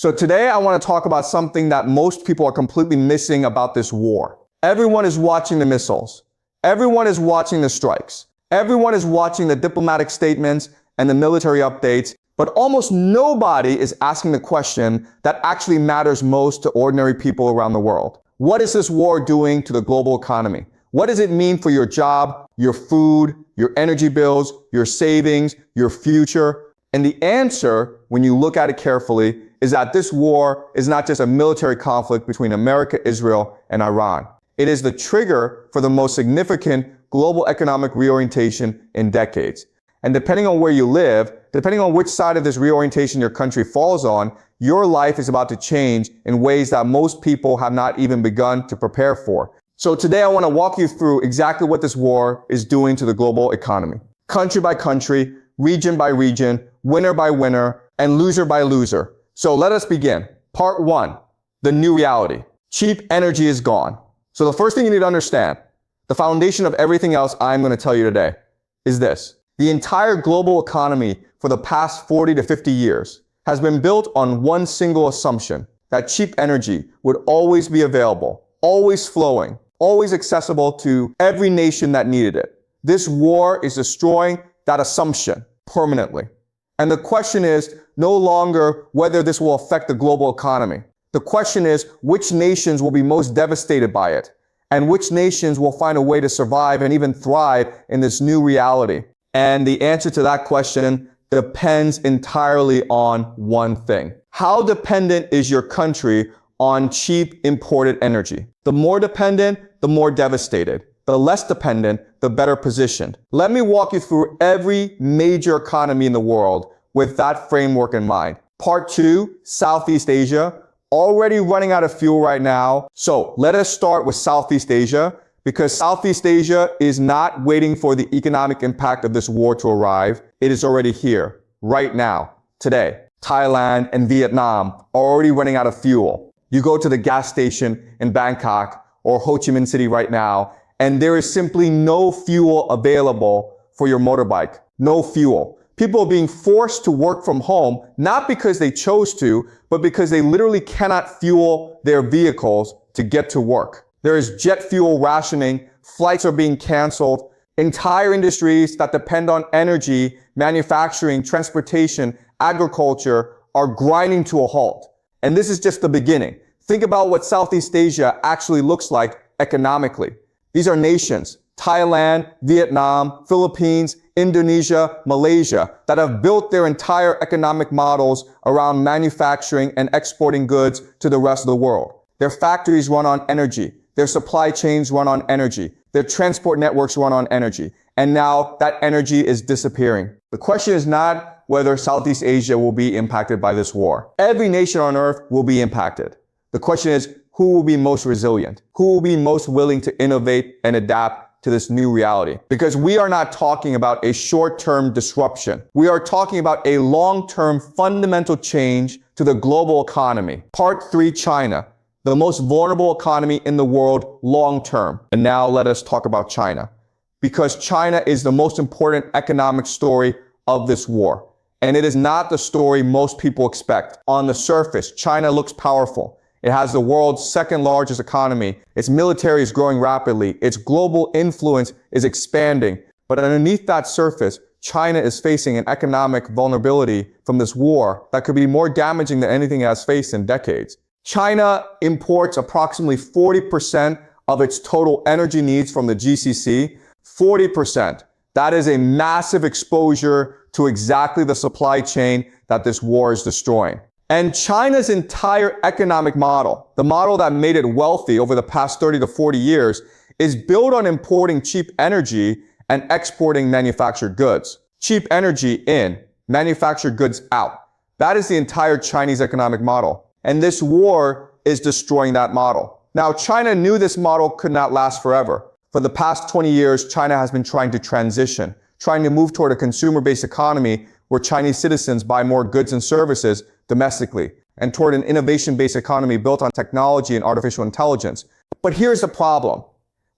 So today I want to talk about something that most people are completely missing about this war. Everyone is watching the missiles. Everyone is watching the strikes. Everyone is watching the diplomatic statements and the military updates, but almost nobody is asking the question that actually matters most to ordinary people around the world. What is this war doing to the global economy? What does it mean for your job, your food, your energy bills, your savings, your future? And the answer, when you look at it carefully, is that this war is not just a military conflict between America, Israel, and Iran. It is the trigger for the most significant global economic reorientation in decades. And depending on where you live, depending on which side of this reorientation your country falls on, your life is about to change in ways that most people have not even begun to prepare for. So today I want to walk you through exactly what this war is doing to the global economy. Country by country, region by region, winner by winner, and loser by loser. So let us begin. Part 1, the new reality. Cheap energy is gone. So the first thing you need to understand, the foundation of everything else I'm going to tell you today is this. The entire global economy for the past 40 to 50 years has been built on one single assumption, that cheap energy would always be available, always flowing, always accessible to every nation that needed it. This war is destroying that assumption permanently. And the question is no longer whether this will affect the global economy. The question is which nations will be most devastated by it, and which nations will find a way to survive and even thrive in this new reality. And the answer to that question depends entirely on one thing. How dependent is your country on cheap imported energy? The more dependent, the more devastated. The less dependent, the better positioned. Let me walk you through every major economy in the world with that framework in mind. Part 2, Southeast Asia, already running out of fuel right now. So let us start with Southeast Asia, because Southeast Asia is not waiting for the economic impact of this war to arrive. It is already here, right now, today. Thailand and Vietnam are already running out of fuel. You go to the gas station in Bangkok or Ho Chi Minh City right now, and there is simply no fuel available for your motorbike. No fuel. People are being forced to work from home, not because they chose to, but because they literally cannot fuel their vehicles to get to work. There is jet fuel rationing, flights are being canceled, entire industries that depend on energy, manufacturing, transportation, agriculture are grinding to a halt. And this is just the beginning. Think about what Southeast Asia actually looks like economically. These are nations, Thailand, Vietnam, Philippines, Indonesia, Malaysia, that have built their entire economic models around manufacturing and exporting goods to the rest of the world. Their factories run on energy. Their supply chains run on energy. Their transport networks run on energy. And now that energy is disappearing. The question is not whether Southeast Asia will be impacted by this war. Every nation on earth will be impacted. The question is, who will be most resilient? Who will be most willing to innovate and adapt to this new reality? Because we are not talking about a short-term disruption. We are talking about a long-term fundamental change to the global economy. Part 3, China, the most vulnerable economy in the world long-term. And now let us talk about China. Because China is the most important economic story of this war. And it is not the story most people expect. On the surface, China looks powerful. It has the world's second largest economy. Its military is growing rapidly. Its global influence is expanding. But underneath that surface, China is facing an economic vulnerability from this war that could be more damaging than anything it has faced in decades. China imports approximately 40% of its total energy needs from the GCC. 40%. That is a massive exposure to exactly the supply chain that this war is destroying. And China's entire economic model, the model that made it wealthy over the past 30 to 40 years, is built on importing cheap energy and exporting manufactured goods. Cheap energy in, manufactured goods out. That is the entire Chinese economic model. And this war is destroying that model. Now, China knew this model could not last forever. For the past 20 years, China has been trying to transition, trying to move toward a consumer-based economy where Chinese citizens buy more goods and services domestically, and toward an innovation-based economy built on technology and artificial intelligence. But here's the problem.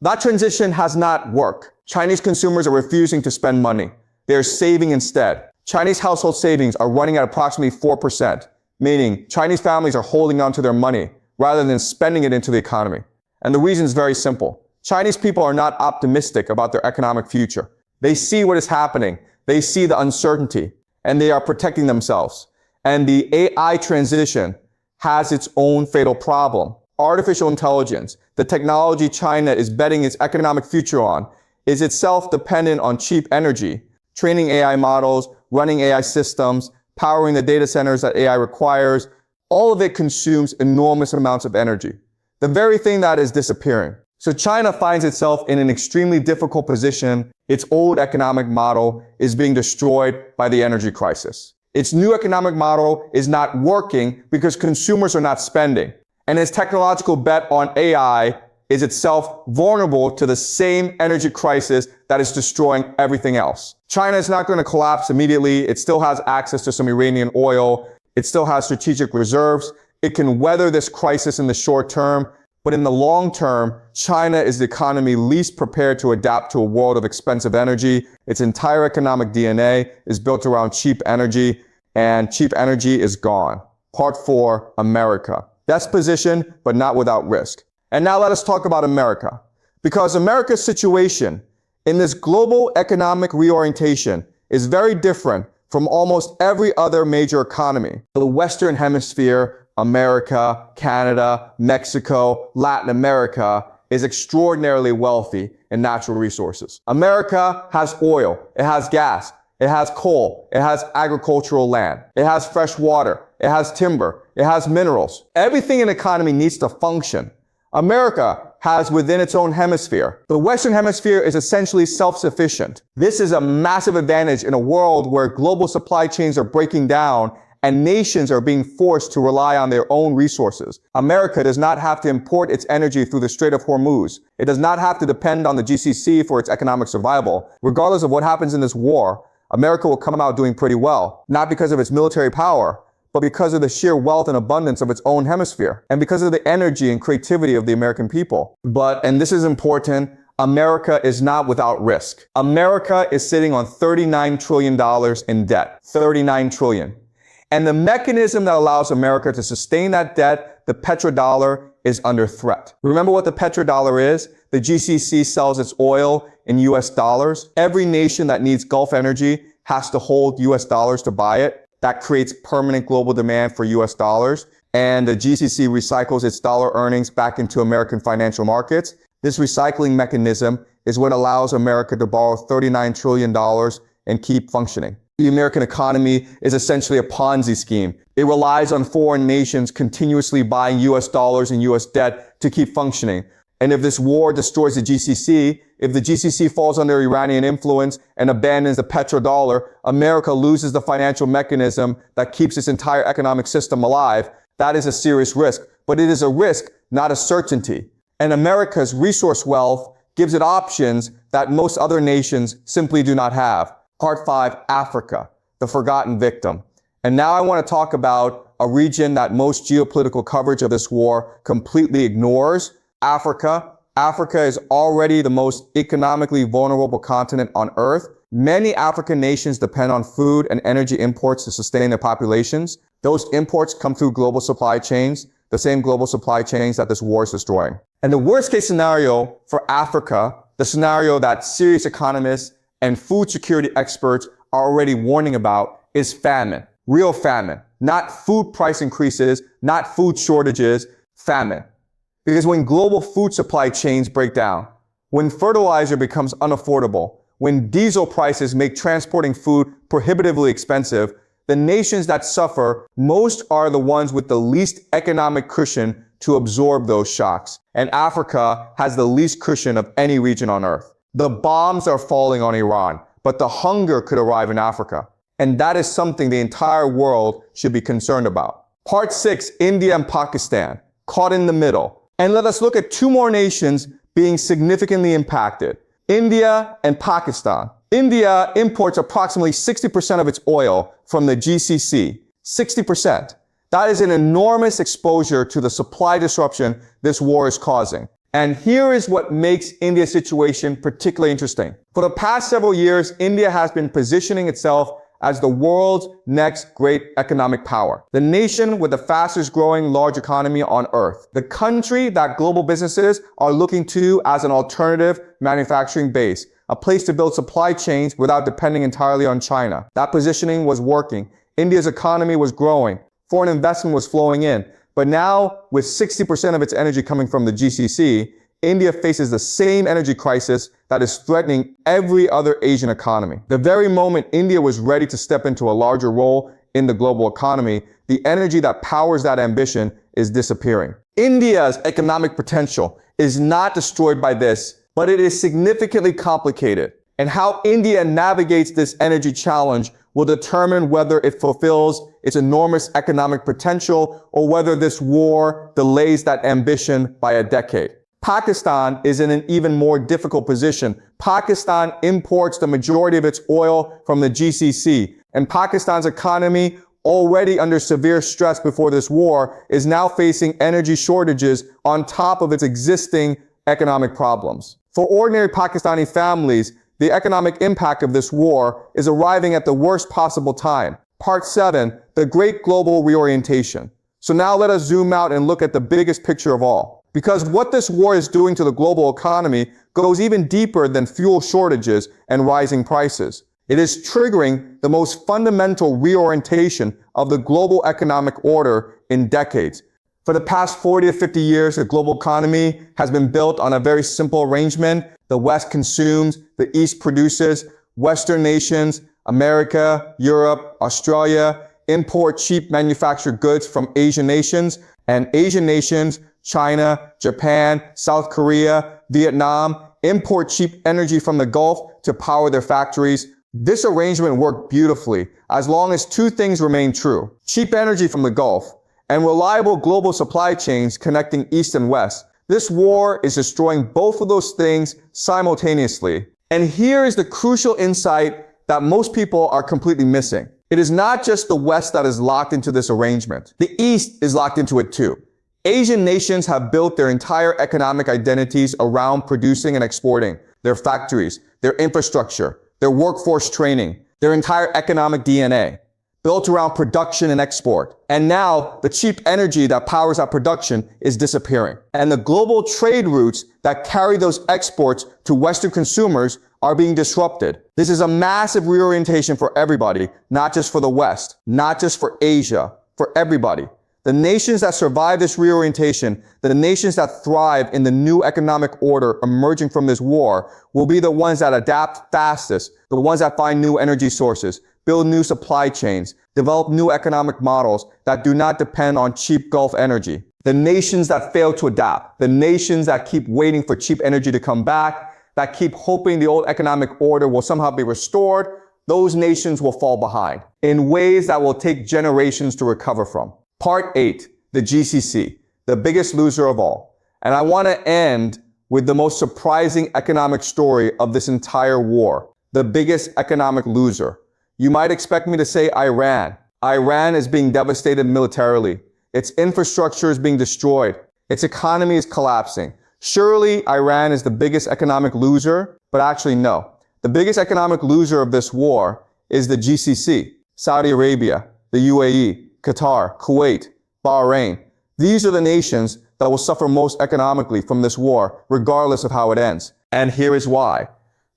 That transition has not worked. Chinese consumers are refusing to spend money. They are saving instead. Chinese household savings are running at approximately 4%. meaning Chinese families are holding on to their money rather than spending it into the economy. And the reason is very simple. Chinese people are not optimistic about their economic future. They see what is happening. They see the uncertainty, and they are protecting themselves. And the AI transition has its own fatal problem. Artificial intelligence, the technology China is betting its economic future on, is itself dependent on cheap energy, training AI models, running AI systems, powering the data centers that AI requires. All of it consumes enormous amounts of energy, the very thing that is disappearing. So China finds itself in an extremely difficult position. Its old economic model is being destroyed by the energy crisis. Its new economic model is not working because consumers are not spending. And its technological bet on AI is itself vulnerable to the same energy crisis that is destroying everything else. China is not going to collapse immediately. It still has access to some Iranian oil. It still has strategic reserves. It can weather this crisis in the short term. But in the long term, China is the economy least prepared to adapt to a world of expensive energy. Its entire economic DNA is built around cheap energy, and cheap energy is gone. Part 4, America. Best position, but not without risk. And now let us talk about America. Because America's situation in this global economic reorientation is very different from almost every other major economy. The Western Hemisphere, America, Canada, Mexico, Latin America is extraordinarily wealthy in natural resources. America has oil, it has gas, it has coal, it has agricultural land, it has fresh water, it has timber, it has minerals. Everything in the economy needs to function. America has within its own hemisphere. The Western Hemisphere is essentially self-sufficient. This is a massive advantage in a world where global supply chains are breaking down and nations are being forced to rely on their own resources. America does not have to import its energy through the Strait of Hormuz. It does not have to depend on the GCC for its economic survival. Regardless of what happens in this war, America will come out doing pretty well, not because of its military power, but because of the sheer wealth and abundance of its own hemisphere, and because of the energy and creativity of the American people. But, and this is important, America is not without risk. America is sitting on $39 trillion in debt. $39 trillion. And the mechanism that allows America to sustain that debt, the petrodollar, is under threat. Remember what the petrodollar is? The GCC sells its oil in US dollars. Every nation that needs Gulf energy has to hold US dollars to buy it. That creates permanent global demand for US dollars. And the GCC recycles its dollar earnings back into American financial markets. This recycling mechanism is what allows America to borrow $39 trillion and keep functioning. The American economy is essentially a Ponzi scheme. It relies on foreign nations continuously buying US dollars and US debt to keep functioning. And if this war destroys the GCC, if the GCC falls under Iranian influence and abandons the petrodollar, America loses the financial mechanism that keeps its entire economic system alive. That is a serious risk, but it is a risk, not a certainty. And America's resource wealth gives it options that most other nations simply do not have. Part 5, Africa, the forgotten victim. And now I want to talk about a region that most geopolitical coverage of this war completely ignores, Africa. Africa is already the most economically vulnerable continent on Earth. Many African nations depend on food and energy imports to sustain their populations. Those imports come through global supply chains, the same global supply chains that this war is destroying. And the worst case scenario for Africa, the scenario that serious economists and food security experts are already warning about, is famine. Real famine. Not food price increases, not food shortages, famine. Because when global food supply chains break down, when fertilizer becomes unaffordable, when diesel prices make transporting food prohibitively expensive, the nations that suffer most are the ones with the least economic cushion to absorb those shocks. And Africa has the least cushion of any region on Earth. The bombs are falling on Iran, but the hunger could arrive in Africa. And that is something the entire world should be concerned about. Part 6, India and Pakistan, caught in the middle. And let us look at two more nations being significantly impacted. India and Pakistan. India imports approximately 60% of its oil from the GCC. 60%. That is an enormous exposure to the supply disruption this war is causing. And here is what makes India's situation particularly interesting. For the past several years, India has been positioning itself as the world's next great economic power. The nation with the fastest growing large economy on earth. The country that global businesses are looking to as an alternative manufacturing base. A place to build supply chains without depending entirely on China. That positioning was working. India's economy was growing. Foreign investment was flowing in. But now, with 60% of its energy coming from the GCC, India faces the same energy crisis that is threatening every other Asian economy. The very moment India was ready to step into a larger role in the global economy, the energy that powers that ambition is disappearing. India's economic potential is not destroyed by this, but it is significantly complicated. And how India navigates this energy challenge will determine whether it fulfills its enormous economic potential or whether this war delays that ambition by a decade. Pakistan is in an even more difficult position. Pakistan imports the majority of its oil from the GCC, and Pakistan's economy, already under severe stress before this war, is now facing energy shortages on top of its existing economic problems. For ordinary Pakistani families, the economic impact of this war is arriving at the worst possible time. Part 7, the Great Global Reorientation. So now let us zoom out and look at the biggest picture of all. Because what this war is doing to the global economy goes even deeper than fuel shortages and rising prices. It is triggering the most fundamental reorientation of the global economic order in decades. For the past 40 to 50 years, the global economy has been built on a very simple arrangement. The West consumes, the East produces. Western nations, America, Europe, Australia, import cheap manufactured goods from Asian nations, and Asian nations, China, Japan, South Korea, Vietnam, import cheap energy from the Gulf to power their factories. This arrangement worked beautifully as long as two things remain true: cheap energy from the Gulf and reliable global supply chains connecting East and West. This war is destroying both of those things simultaneously. And here is the crucial insight that most people are completely missing. It is not just the West that is locked into this arrangement. The East is locked into it too. Asian nations have built their entire economic identities around producing and exporting. Their factories, their infrastructure, their workforce training, their entire economic DNA, built around production and export. And now the cheap energy that powers that production is disappearing. And the global trade routes that carry those exports to Western consumers are being disrupted. This is a massive reorientation for everybody, not just for the West, not just for Asia, for everybody. The nations that survive this reorientation, the nations that thrive in the new economic order emerging from this war, will be the ones that adapt fastest, the ones that find new energy sources, build new supply chains, develop new economic models that do not depend on cheap Gulf energy. The nations that fail to adapt, the nations that keep waiting for cheap energy to come back, that keep hoping the old economic order will somehow be restored, those nations will fall behind in ways that will take generations to recover from. Part 8, the GCC, the biggest loser of all. And I want to end with the most surprising economic story of this entire war, the biggest economic loser. You might expect me to say Iran. Iran is being devastated militarily. Its infrastructure is being destroyed. Its economy is collapsing. Surely Iran is the biggest economic loser, but actually no. The biggest economic loser of this war is the GCC, Saudi Arabia, the UAE, Qatar, Kuwait, Bahrain. These are the nations that will suffer most economically from this war, regardless of how it ends. And here is why.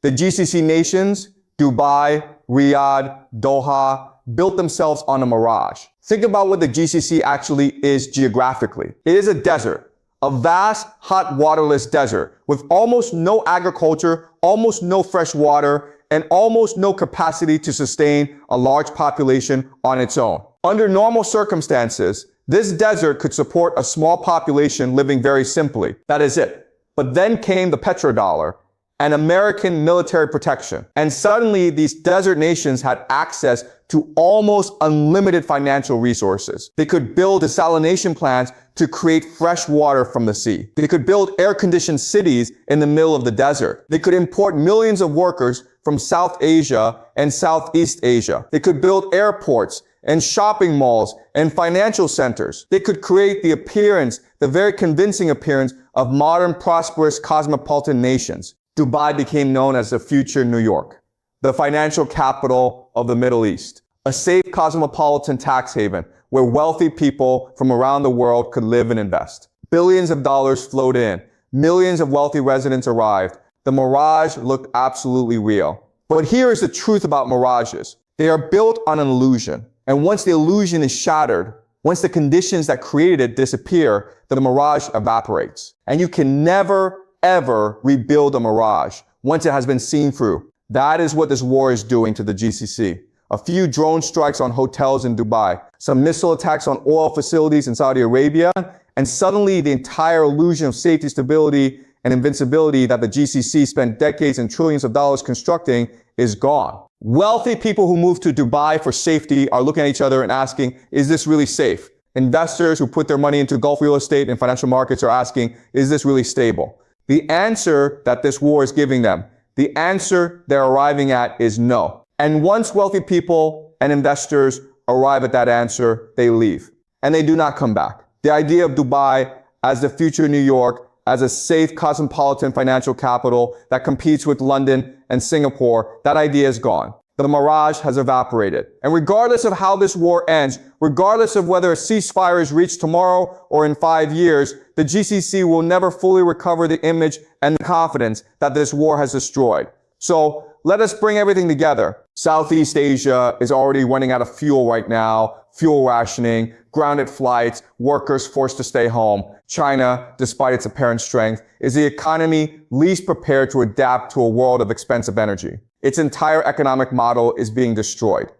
The GCC nations, Dubai, Riyadh, Doha, built themselves on a mirage. Think about what the GCC actually is geographically. It is a desert, a vast, hot, waterless desert with almost no agriculture, almost no fresh water, and almost no capacity to sustain a large population on its own. Under normal circumstances, this desert could support a small population living very simply. That is it. But then came the petrodollar and American military protection. And suddenly these desert nations had access to almost unlimited financial resources. They could build desalination plants to create fresh water from the sea. They could build air-conditioned cities in the middle of the desert. They could import millions of workers from South Asia and Southeast Asia. They could build airports and shopping malls and financial centers. They could create the appearance, the very convincing appearance of modern, prosperous, cosmopolitan nations. Dubai became known as the future New York, the financial capital of the Middle East, a safe cosmopolitan tax haven where wealthy people from around the world could live and invest. Billions of dollars flowed in. Millions of wealthy residents arrived. The mirage looked absolutely real. But here is the truth about mirages. They are built on an illusion. And once the illusion is shattered, once the conditions that created it disappear, the mirage evaporates. And you can never, ever rebuild a mirage once it has been seen through. That is what this war is doing to the GCC. A few drone strikes on hotels in Dubai, some missile attacks on oil facilities in Saudi Arabia, and suddenly the entire illusion of safety, stability, and invincibility that the GCC spent decades and trillions of dollars constructing is gone. Wealthy people who move to Dubai for safety are looking at each other and asking, is this really safe? Investors who put their money into Gulf real estate and financial markets are asking, is this really stable? The answer that this war is giving them, the answer they're arriving at is no. And once wealthy people and investors arrive at that answer, they leave. And they do not come back. The idea of Dubai as the future New York, as a safe cosmopolitan financial capital that competes with London and Singapore, that idea is gone. The mirage has evaporated. And regardless of how this war ends, regardless of whether a ceasefire is reached tomorrow or in 5 years, the GCC will never fully recover the image and the confidence that this war has destroyed. So let us bring everything together. Southeast Asia is already running out of fuel right now, fuel rationing, grounded flights, workers forced to stay home. China, despite its apparent strength, is the economy least prepared to adapt to a world of expensive energy. Its entire economic model is being destroyed.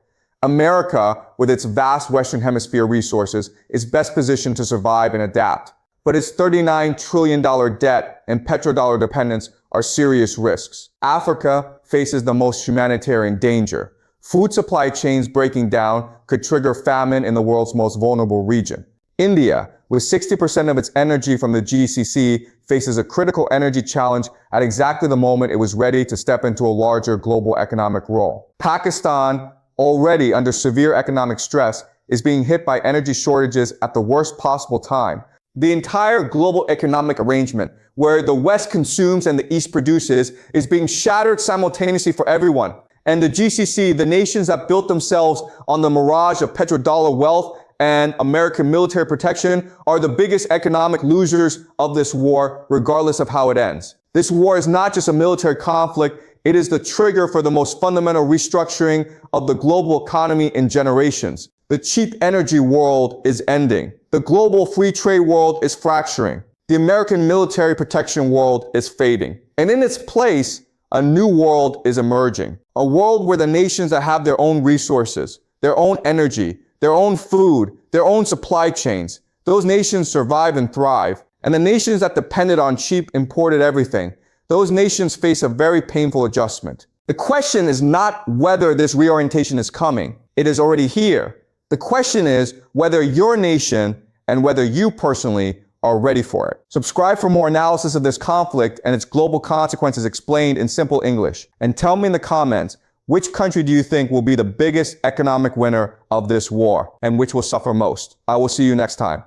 America, with its vast Western Hemisphere resources, is best positioned to survive and adapt. But its $39 trillion debt and petrodollar dependence are serious risks. Africa faces the most humanitarian danger. Food supply chains breaking down could trigger famine in the world's most vulnerable region. India, with 60% of its energy from the GCC, faces a critical energy challenge at exactly the moment it was ready to step into a larger global economic role. Pakistan, already under severe economic stress, is being hit by energy shortages at the worst possible time. The entire global economic arrangement, where the West consumes and the East produces, is being shattered simultaneously for everyone. And the GCC, the nations that built themselves on the mirage of petrodollar wealth and American military protection, are the biggest economic losers of this war, regardless of how it ends. This war is not just a military conflict, it is the trigger for the most fundamental restructuring of the global economy in generations. The cheap energy world is ending. The global free trade world is fracturing. The American military protection world is fading. And in its place, a new world is emerging. A world where the nations that have their own resources, their own energy, their own food, their own supply chains, those nations survive and thrive. And the nations that depended on cheap imported everything, those nations face a very painful adjustment. The question is not whether this reorientation is coming. It is already here. The question is whether your nation and whether you personally are ready for it. Subscribe for more analysis of this conflict and its global consequences explained in simple English. And tell me in the comments, which country do you think will be the biggest economic winner of this war and which will suffer most? I will see you next time.